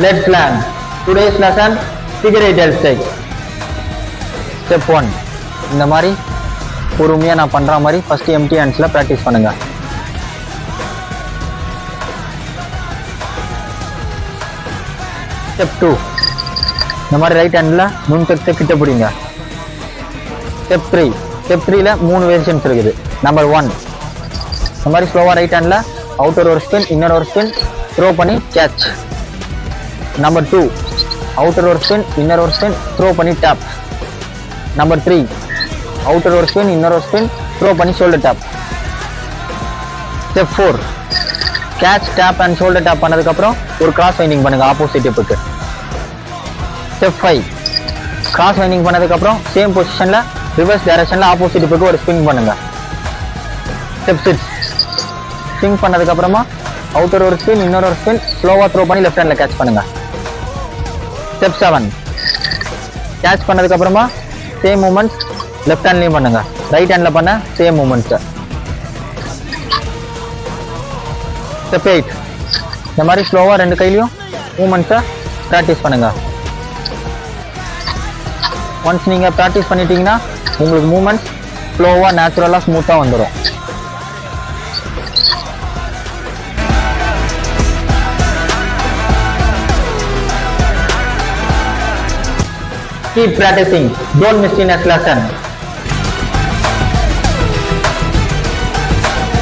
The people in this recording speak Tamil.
Let's learn. Today's lesson, figurative style. Step 1. இந்த மாதிரி பொறுமையாக நான் பண்ணுற மாதிரி ஃபஸ்ட்டு எம்டி ஹேண்ட்ஸில் ப்ராக்டிஸ் பண்ணுங்க. Step 2. இந்த மாதிரி ரைட் ஹேண்டில் நுண் டெக்ஸ்ட்டை கிட்ட பிடிங்க. Step 3. Step 3ல 3 வேரியேஷன்ஸ் இருக்குது. நம்பர் 1, இந்த மாதிரி ஸ்லோவாக ரைட் ஹேண்டில் அவுட்டர் ஒரு ஸ்பின், இன்னர் ஒரு ஸ்பின், த்ரோ பண்ணி catch. Number 2, outer or spin, inner or spin, throw பண்ணி tap. Number 3, outer or spin, inner or spin, throw பண்ணி shoulder tap. Step 4, catch, tap and shoulder tap பண்ணதுக்கு அப்புறம் ஒரு cross winding பண்ணுங்க ஆப்போசிட் ஹிப்புக்கு. Step 5, cross winding பண்ணதுக்கு அப்புறம் சேம் பொசிஷன்ல ரிவர்ஸ் டைரக்ஷன்ல ஆப்போசிட் ஹிப்புக்கு ஒரு ஸ்பின் பண்ணுங்க. Step 6, ஸ்விங் பண்ணதுக்கு அப்புறமா அவுட்டர் ஒரு ஸ்பின், இன்னர் ஒரு ஸ்பின், ஸ்லோவா த்ரோ பண்ணி லெஃப்ட் ஹேண்ட்ல கேட்ச் பண்ணுங்க. Step 7, கேட்ச் பண்ணதுக்கு அப்புறமா சேம் மூமெண்ட்ஸ் லெஃப்ட் ஹேண்ட்லயும் பண்ணுங்க. ரைட் ஹேண்ட்ல பண்ண சேம் மூமெண்ட்ஸ். Step 8, இந்த மாதிரி ஸ்லோவா ரெண்டு கையிலையும் மூமெண்ட்ஸை ப்ராக்டிஸ் பண்ணுங்க. ஒன்ஸ் நீங்க ப்ராக்டிஸ் பண்ணிட்டீங்கன்னா உங்களுக்கு மூமெண்ட்ஸ் ஸ்லோவா நேச்சுரலா ஸ்மூத்தா வந்துடும். Keep practicing. Don't miss the next lesson.